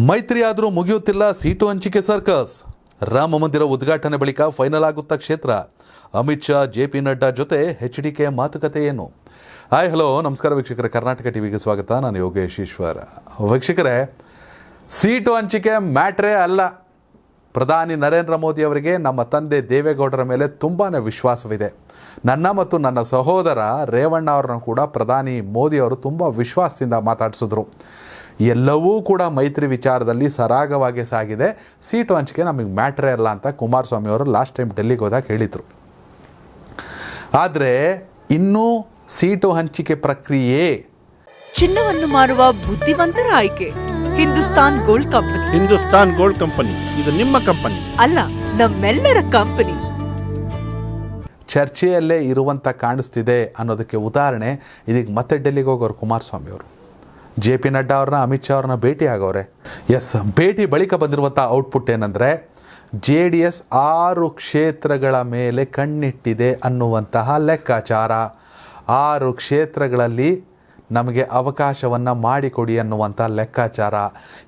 ಮೈತ್ರಿ ಆದರೂ ಮುಗಿಯುತ್ತಿಲ್ಲ ಸೀಟು ಹಂಚಿಕೆ ಸರ್ಕಸ್. ರಾಮ ಮಂದಿರ ಉದ್ಘಾಟನೆ ಬಳಿಕ ಫೈನಲ್ ಆಗುತ್ತಾ ಕ್ಷೇತ್ರ. ಅಮಿತ್ ಶಾ, ಜೆ.ಪಿ. ನಡ್ಡಾ ಜೊತೆ ಎಚ್.ಡಿ.ಕೆ ಮಾತುಕತೆ ಏನು? ಹಾಯ್ ಹಲೋ ನಮಸ್ಕಾರ ವೀಕ್ಷಕರೇ, ಕರ್ನಾಟಕ ಟಿವಿಗೆ ಸ್ವಾಗತ. ನಾನು ಯೋಗೇಶ್ ಈಶ್ವರ. ವೀಕ್ಷಕರೇ, ಸೀಟು ಹಂಚಿಕೆ ಮ್ಯಾಟ್ರೇ ಅಲ್ಲ. ಪ್ರಧಾನಿ ನರೇಂದ್ರ ಮೋದಿ ಅವರಿಗೆ ನಮ್ಮ ತಂದೆ ದೇವೇಗೌಡರ ಮೇಲೆ ತುಂಬಾ ವಿಶ್ವಾಸವಿದೆ. ನನ್ನ ಮತ್ತು ನನ್ನ ಸಹೋದರ ರೇವಣ್ಣ ಅವರನ್ನು ಕೂಡ ಪ್ರಧಾನಿ ಮೋದಿ ಅವರು ತುಂಬ ವಿಶ್ವಾಸದಿಂದ ಮಾತಾಡಿಸಿದ್ರು. ಎಲ್ಲವೂ ಕೂಡ ಮೈತ್ರಿ ವಿಚಾರದಲ್ಲಿ ಸರಾಗವಾಗಿ ಸಾಗಿದೆ. ಸೀಟು ಹಂಚಿಕೆ ನಮಗೆ ಮ್ಯಾಟ್ರೇ ಅಲ್ಲ ಅಂತ ಕುಮಾರಸ್ವಾಮಿ ಅವರು ಲಾಸ್ಟ್ ಟೈಮ್ ಡೆಲ್ಲಿಗೆ ಹೋದಾಗ ಹೇಳಿದರು. ಆದರೆ ಇನ್ನೂ ಸೀಟು ಹಂಚಿಕೆ ಪ್ರಕ್ರಿಯೆ. ಚಿನ್ನವನ್ನು ಮಾರುವ ಬುದ್ಧಿವಂತರ ಆಯ್ಕೆ Hindustan gold company. Hindustan gold company ಇದು ನಿಮ್ಮ ಕಂಪನಿ ಅಲ್ಲ, ನಮ್ಮೆಲ್ಲರ ಕಂಪನಿ. ಚರ್ಚೆಯಲ್ಲೇ ಇರುವಂತ ಕಾಣಿಸ್ತಿದೆ ಅನ್ನೋದಕ್ಕೆ ಉದಾಹರಣೆ, ಇದೀಗ ಮತ್ತೆ ಡೆಲ್ಲಿಗೆ ಹೋಗೋರು ಕುಮಾರಸ್ವಾಮಿ ಅವರು. ಜೆ.ಪಿ. ನಡ್ಡಾ ಅವ್ರನ್ನ, ಅಮಿತ್ ಶಾ ಅವ್ರನ್ನ ಭೇಟಿ ಆಗವ್ರೆ. ಭೇಟಿ ಬಳಿಕ ಬಂದಿರುವಂಥ ಔಟ್ಪುಟ್ ಏನಂದರೆ, JDS 6 ಕ್ಷೇತ್ರಗಳ ಮೇಲೆ ಕಣ್ಣಿಟ್ಟಿದೆ ಅನ್ನುವಂತಹ ಲೆಕ್ಕಾಚಾರ. 6 ಕ್ಷೇತ್ರಗಳಲ್ಲಿ ನಮಗೆ ಅವಕಾಶವನ್ನು ಮಾಡಿಕೊಡಿ ಅನ್ನುವಂಥ ಲೆಕ್ಕಾಚಾರ.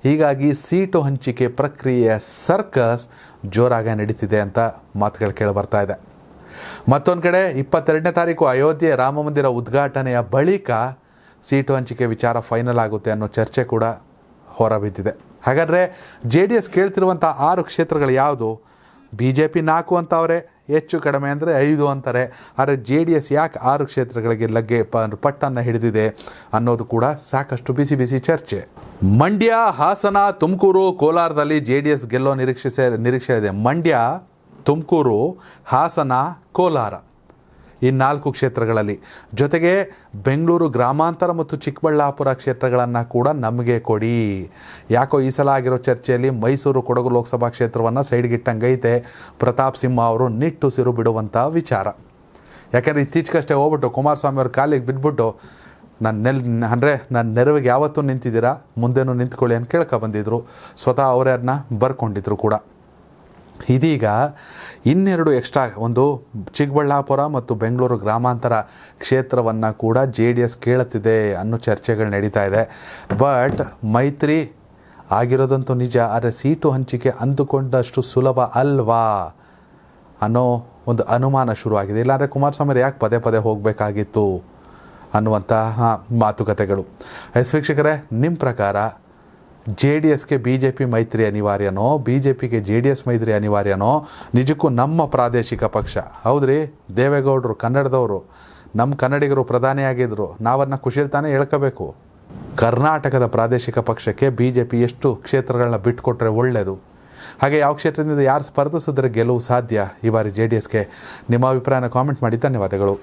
ಹೀಗಾಗಿ ಸೀಟು ಹಂಚಿಕೆ ಪ್ರಕ್ರಿಯೆಯ ಸರ್ಕಸ್ ಜೋರಾಗಿ ನಡೀತಿದೆ ಅಂತ ಮಾತುಗಳು ಕೇಳಿಬರ್ತಾ ಇದೆ. ಮತ್ತೊಂದು ಕಡೆ 22ನೇ ತಾರೀಕು ಅಯೋಧ್ಯೆ ರಾಮ ಮಂದಿರ ಉದ್ಘಾಟನೆಯ ಬಳಿಕ ಸೀಟು ಹಂಚಿಕೆ ವಿಚಾರ ಫೈನಲ್ ಆಗುತ್ತೆ ಅನ್ನೋ ಚರ್ಚೆ ಕೂಡ ಹೊರಬಿದ್ದಿದೆ. ಹಾಗಾದರೆ JDS ಕೇಳ್ತಿರುವಂಥ 6 ಕ್ಷೇತ್ರಗಳು ಯಾವುದು? BJP 4 ಅಂತವ್ರೆ, ಹೆಚ್ಚು ಕಡಿಮೆ ಅಂದರೆ 5 ಅಂತಾರೆ. ಆದರೆ JDS ಯಾಕೆ 6 ಕ್ಷೇತ್ರಗಳಿಗೆ ಪಟ್ಟನ್ನು ಹಿಡಿದಿದೆ ಅನ್ನೋದು ಕೂಡ ಸಾಕಷ್ಟು ಬಿಸಿ ಬಿಸಿ ಚರ್ಚೆ. ಮಂಡ್ಯ, ಹಾಸನ, ತುಮಕೂರು, ಕೋಲಾರದಲ್ಲಿ JDS ಗೆಲ್ಲೋ ನಿರೀಕ್ಷೆ ಇದೆ. ಮಂಡ್ಯ, ತುಮಕೂರು, ಹಾಸನ, ಕೋಲಾರ ಈ 4 ಕ್ಷೇತ್ರಗಳಲ್ಲಿ, ಜೊತೆಗೆ ಬೆಂಗಳೂರು ಗ್ರಾಮಾಂತರ ಮತ್ತು ಚಿಕ್ಕಬಳ್ಳಾಪುರ ಕ್ಷೇತ್ರಗಳನ್ನು ಕೂಡ ನಮಗೆ ಕೊಡಿ. ಯಾಕೋ ಈ ಸಲ ಆಗಿರೋ ಚರ್ಚೆಯಲ್ಲಿ ಮೈಸೂರು, ಕೊಡಗು ಲೋಕಸಭಾ ಕ್ಷೇತ್ರವನ್ನು ಸೈಡ್ಗಿಟ್ಟಂಗೈತೆ ಪ್ರತಾಪ್ ಸಿಂಹ ಅವರು ನಿಟ್ಟುಸಿರು ಬಿಡುವಂಥ ವಿಚಾರ. ಯಾಕೆಂದರೆ ಇತ್ತೀಚೆಗಷ್ಟೇ ಹೋಗ್ಬಿಟ್ಟು ಕುಮಾರಸ್ವಾಮಿ ಅವ್ರ ಕಾಲಿಗೆ ಬಿದ್ದುಬಿಟ್ಟು ನನ್ನ ನೆರವಿಗೆ ಯಾವತ್ತೂ ನಿಂತಿದ್ದೀರಾ, ಮುಂದೆನೂ ನಿಂತ್ಕೊಳ್ಳಿ ಅಂತ ಕೇಳ್ಕೊಬಂದಿದ್ರು. ಸ್ವತಃ ಅವರೇ ಅದನ್ನ ಬರ್ಕೊಂಡಿದ್ರು ಕೂಡ. ಇದೀಗ ಇನ್ನೆರಡು ಎಕ್ಸ್ಟ್ರಾ, ಒಂದು ಚಿಕ್ಕಬಳ್ಳಾಪುರ ಮತ್ತು ಬೆಂಗಳೂರು ಗ್ರಾಮಾಂತರ ಕ್ಷೇತ್ರವನ್ನು ಕೂಡ JDS ಕೇಳುತ್ತಿದೆ ಅನ್ನೋ ಚರ್ಚೆಗಳು ನಡೀತಾ ಇದೆ. ಬಟ್ ಮೈತ್ರಿ ಆಗಿರೋದಂತೂ ನಿಜ, ಆದರೆ ಸೀಟು ಹಂಚಿಕೆ ಅಂದುಕೊಂಡಷ್ಟು ಸುಲಭ ಅಲ್ವಾ ಅನ್ನೋ ಒಂದು ಅನುಮಾನ ಶುರುವಾಗಿದೆ. ಇಲ್ಲಾಂದರೆ ಕುಮಾರಸ್ವಾಮಿ ಯಾಕೆ ಪದೇ ಪದೇ ಹೋಗಬೇಕಾಗಿತ್ತು ಅನ್ನುವಂತಹ ಮಾತುಕತೆಗಳು. ವೀಕ್ಷಕರೇ, ನಿಮ್ಮ ಪ್ರಕಾರ JDSಗೆ BJP ಮೈತ್ರಿ ಅನಿವಾರ್ಯನೋ, BJPಗೆ JDS ಮೈತ್ರಿ ಅನಿವಾರ್ಯನೋ? ನಿಜಕ್ಕೂ ನಮ್ಮ ಪ್ರಾದೇಶಿಕ ಪಕ್ಷ ಹೌದ್ರಿ, ದೇವೇಗೌಡರು ಕನ್ನಡದವರು, ನಮ್ಮ ಕನ್ನಡಿಗರು ಪ್ರಧಾನಿಯಾಗಿದ್ದರು, ನಾವನ್ನ ಖುಷಿಯಲ್ಲಿ ತಾನೇ ಹೇಳ್ಕೋಬೇಕು. ಕರ್ನಾಟಕದ ಪ್ರಾದೇಶಿಕ ಪಕ್ಷಕ್ಕೆ BJP ಎಷ್ಟು ಕ್ಷೇತ್ರಗಳನ್ನ ಬಿಟ್ಟುಕೊಟ್ರೆ ಒಳ್ಳೆಯದು? ಹಾಗೆ ಯಾವ ಕ್ಷೇತ್ರದಿಂದ ಯಾರು ಸ್ಪರ್ಧಿಸಿದ್ರೆ ಗೆಲುವು ಸಾಧ್ಯ ಈ ಬಾರಿ JDSಗೆ? ನಿಮ್ಮ ಅಭಿಪ್ರಾಯನ ಕಾಮೆಂಟ್ ಮಾಡಿ. ಧನ್ಯವಾದಗಳು.